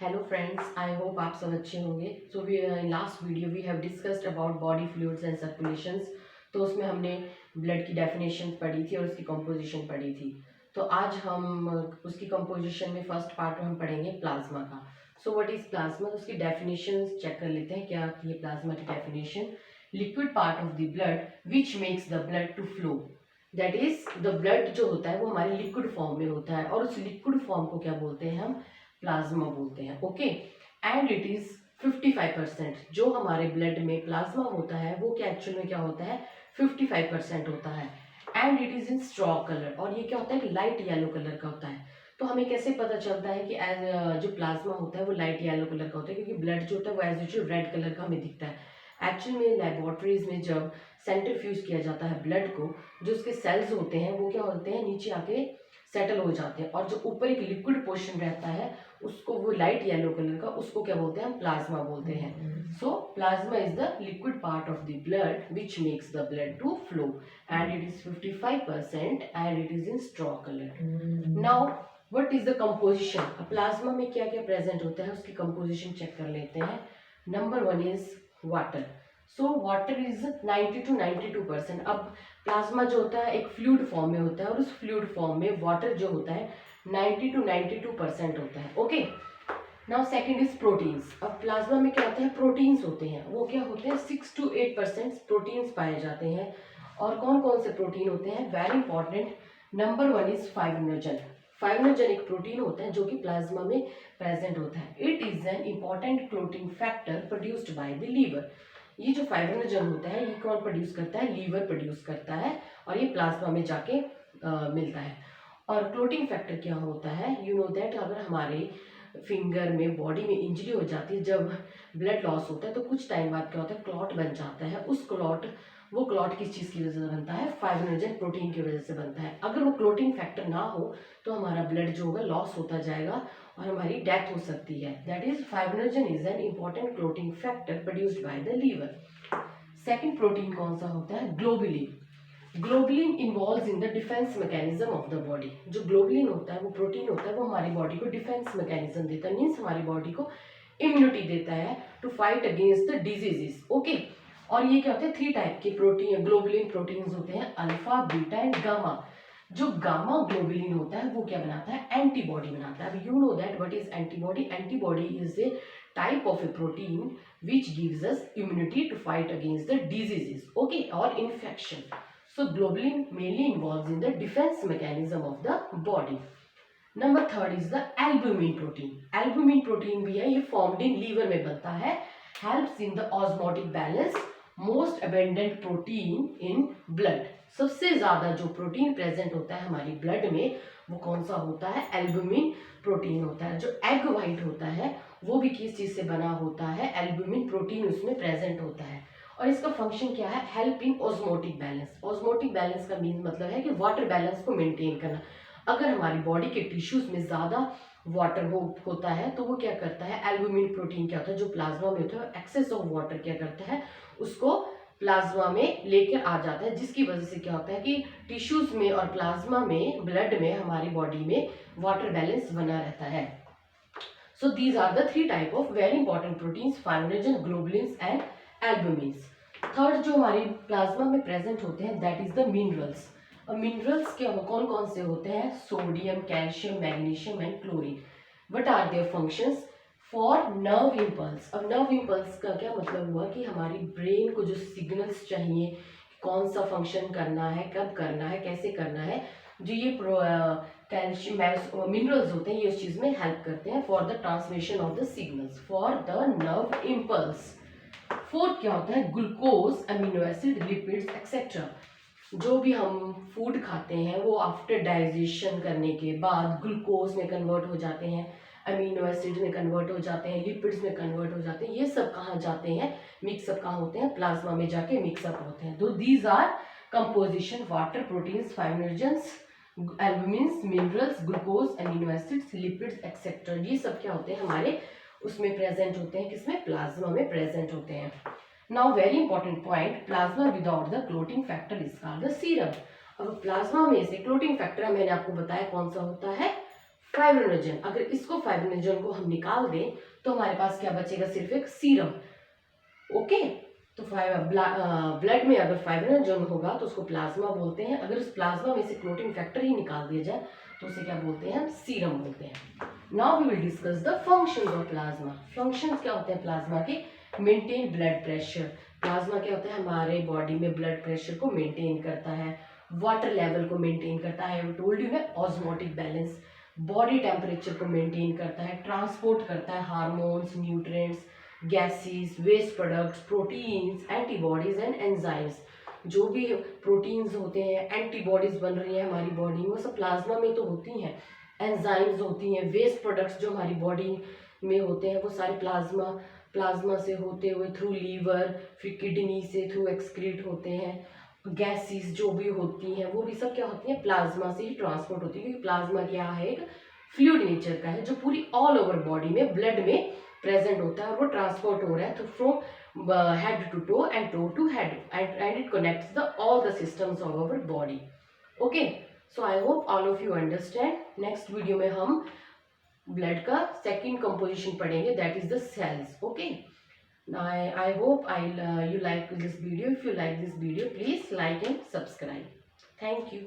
Hello friends, I hope आप सब अच्छे होंगे। So we in last video we have discussed about body fluids and circulations. तो उसमें हमने ब्लड की डेफिनेशन पढ़ी थी और उसकी कंपोजिशन पढ़ी थी। तो आज हम उसकी कंपोजिशन में फर्स्ट पार्ट में हम पढ़ेंगे प्लाज्मा का। सो व्हाट इज प्लाज्मा, तो उसकी डेफिनेशन चेक कर लेते हैं। क्या होती है प्लाज्मा की definition? Liquid part of the blood which makes the blood to flow. That is the blood जो होता है वो हमारे लिक्विड फॉर्म में होता है, और उस लिक्विड फॉर्म को क्या बोलते हैं? हम प्लाज्मा बोलते हैं। Okay, and it is 55%। जो हमारे ब्लड में प्लाज्मा होता है वो क्या एक्चुअल में क्या होता है? 55% होता है। And it is in straw colour, और ये क्या होता है? लाइट येलो कलर का होता है। तो हमें कैसे पता चलता है कि जो प्लाज्मा होता है वो लाइट येलो कलर का होता है? क्योंकि ब्लड जो होता है वो एज यूजुअल रेड कलर का हमें दिखता है। एक्चुअल में लेबोरेटरीज में जब सेंट्रीफ्यूज किया जाता है ब्लड को, जो उसके सेल्स होते हैं वो क्या होते हैं? नीचे आके सेटल हो जाते हैं, और जो ऊपर एक लिक्विड पोर्शन रहता है उसको, वो लाइट येलो कलर का, उसको क्या बोलते हैं? हम प्लाज्मा बोलते हैं। So plasma is the liquid part of the blood which makes the blood to flow, and it is 55% and it is in straw colour. Now what is the composition? Plasma में क्या क्या present होता है उसकी composition check कर लेते हैं। Number 1 is water. So water is 90 to 92%। अब प्लाज्मा जो होता है एक फ्लूइड फॉर्म में होता है, और उस फ्लूइड फॉर्म में वाटर जो होता है 90 to 92% होता है। Okay, now second is proteins. अब प्लाज्मा में क्या होते हैं? प्रोटीन्स होते हैं। वो क्या होते हैं? 6 to 8% प्रोटीन्स पाए जाते हैं। और कौन कौन से प्रोटीन होते हैं? Very important. Number 1 is fibrinogen. Fibrinogen एक प्रोटीन होता है जो कि प्लाज्मा में प्रेजेंट होता है। It is an important clotting factor produced by the liver. ये जो फाइब्रिनोजन होता है ये कौन प्रोड्यूस करता है? लीवर प्रोड्यूस करता है, और ये प्लाज्मा में जाके मिलता है। और क्लोटिंग फैक्टर क्या होता है? यू नो दैट अगर हमारे फिंगर में, बॉडी में इंजरी हो जाती है, जब ब्लड लॉस होता है तो कुछ टाइम बाद क्या होता है? क्लॉट बन जाता है। उस क्लॉट, वो क्लॉट किस चीज़ की वजह से बनता है? फाइब्रिनोजन प्रोटीन की वजह से बनता है। अगर वो क्लोटिंग फैक्टर ना हो तो हमारा ब्लड जो होगा लॉस होता जाएगा और हमारी डेथ हो सकती है। That is fibrinogen is an important clotting factor produced by the liver. Second protein कौन सा होता है? Globulin. Globulin involves in the defence mechanism of the body. जो ग्लोबुलिन होता है वो प्रोटीन होता है, वो हमारी बॉडी को डिफेंस मैकेनिज्म देता है, मीन्स हमारी बॉडी को इम्यूनिटी देता है to fight against the diseases. Okay, और ये क्या होते हैं? 3 टाइप के प्रोटीन, ग्लोबुलिन प्रोटीन्स होते हैं, अल्फा, बीटा एंड गामा। जो गामा ग्लोबुलिन होता है वो क्या बनाता है? एंटीबॉडी बनाता है। अब you know that what is antibody? Antibody is a type of a protein which gives us immunity to fight against the diseases, okay, or infection. So globulin mainly involves in the defense mechanism of the body. Number 3 is the albumin protein. Albumin protein भी है, ये formed in liver में बनता है, helps in the osmotic balance, most abundant protein in blood. सबसे ज्यादा जो protein present होता है हमारी ब्लड में वो कौन सा होता है? एल्बुमिन प्रोटीन होता है। जो एग व्हाइट होता है वो भी किस चीज से बना होता है? एल्बुमिन प्रोटीन उसमें प्रेजेंट होता है। और इसका फंक्शन क्या है? Help in osmotic balance. Osmotic balance का मीन मतलब है कि वाटर बैलेंस को मेंटेन करना। अगर हमारी बॉडी के टिश्यूज में ज्यादा वाटर होता है तो वो क्या करता है? एल्बुमिन प्रोटीन क्या होता है जो प्लाज्मा में होता है, एक्सेस ऑफ वाटर क्या करता है? उसको प्लाज्मा में लेकर आ जाता है, जिसकी वजह से क्या होता है कि टिश्यूज में और प्लाज्मा में, ब्लड में, हमारी बॉडी में वाटर बैलेंस बना रहता है। So these are the 3 type of very important proteins: fibrinogen, globulins and albumins. Third जो हमारी प्लाज्मा में प्रेजेंट होते हैं दैट इज द मिनरल्स। और मिनरल्स के कौन कौन से होते हैं? Sodium, calcium, magnesium and chlorine. What are their functions? For nerve impulse. अब नर्व इम्पल्स का क्या मतलब हुआ कि हमारी ब्रेन को जो सिग्नल्स चाहिए, कौन सा फंक्शन करना है, कब करना है, कैसे करना है, जो ये कैल्शियम मिनरल्स होते हैं ये इस चीज में हेल्प करते हैं for the transmission of the signals for the nerve impulse. Fourth क्या होता है? Glucose, amino acid, lipids etcetera. जो भी हम फूड खाते हैं वो आफ्टर डाइजेशन करने के बाद ग्लूकोज में कन्वर्ट हो जाते हैं, अमीनो एसिड में कन्वर्ट हो जाते हैं, लिपिड्स में कन्वर्ट हो जाते हैं। ये सब कहाँ जाते हैं? मिक्सअप कहाँ होते हैं? प्लाज्मा में जाके मिक्सअप होते हैं। तो these are composition: water, proteins, fibrinogens, albumins, minerals, glucose, amino acids, lipids et cetera. ये सब क्या होते हैं? हमारे उसमें प्रेजेंट होते हैं। किसमें? प्लाज्मा में प्रेजेंट होते हैं। Now very important point, plasma without the clotting factor is called the serum. अब प्लाज्मा में से क्लोटिंग फैक्टर मैंने आपको बताया कौन सा होता है? फाइब्रिनोजन, अगर इसको फाइब्रिनोजन को हम निकाल दें तो हमारे पास क्या बचेगा, सिर्फ एक सीरम। ओके, तो ब्लड में अगर फाइब्रिनोजन होगा तो उसको प्लाज्मा बोलते हैं। अगर उस प्लाज्मा में से क्लोटिंग फैक्टर ही निकाल दिया जाए तो उसे क्या बोलते हैं, हम सीरम बोलते हैं। Now we will discuss the functions of plasma. Functions क्या होते हैं प्लाज्मा के, मेंटेन ब्लड प्रेशर। प्लाज्मा क्या होता है, हमारे बॉडी में ब्लड प्रेशर को मेंटेन करता है, वाटर लेवल को मेंटेन करता है, टोल्ड यू है ऑस्मोटिक बैलेंस, बॉडी टेम्परेचर को मेंटेन करता है, ट्रांसपोर्ट करता है hormones, nutrients, gases, waste products, proteins, antibodies and enzymes. जो भी प्रोटीन्स होते हैं, एंटीबॉडीज बन रही है हमारी बॉडी में, वो सब प्लाज्मा में तो होती हैं। एंजाइम्स होती हैं, वेस्ट प्रोडक्ट्स जो हमारी बॉडी में होते हैं वो सारे प्लाज्मा से होते हुए थ्रू लीवर, फिर किडनी से थ्रू एक्सक्रीट होते हैं। गैसेस जो भी होती हैं वो भी सब क्या होती हैं, प्लाज्मा से ही ट्रांसपोर्ट होती है, क्योंकि प्लाज्मा क्या है, एक फ्लूइड नेचर का है जो पूरी ऑल ओवर बॉडी में ब्लड में प्रेजेंट होता है और वो ट्रांसपोर्ट हो रहा है तो from head to toe and toe to head and it connects the all the systems of our body. Okay, so I hope all of you understand. Next video में हम ब्लड का सेकंड कंपोजिशन पढ़ेंगे, that is the cells. Okay, I hope you like this video. If you like this video, please like and subscribe. Thank you.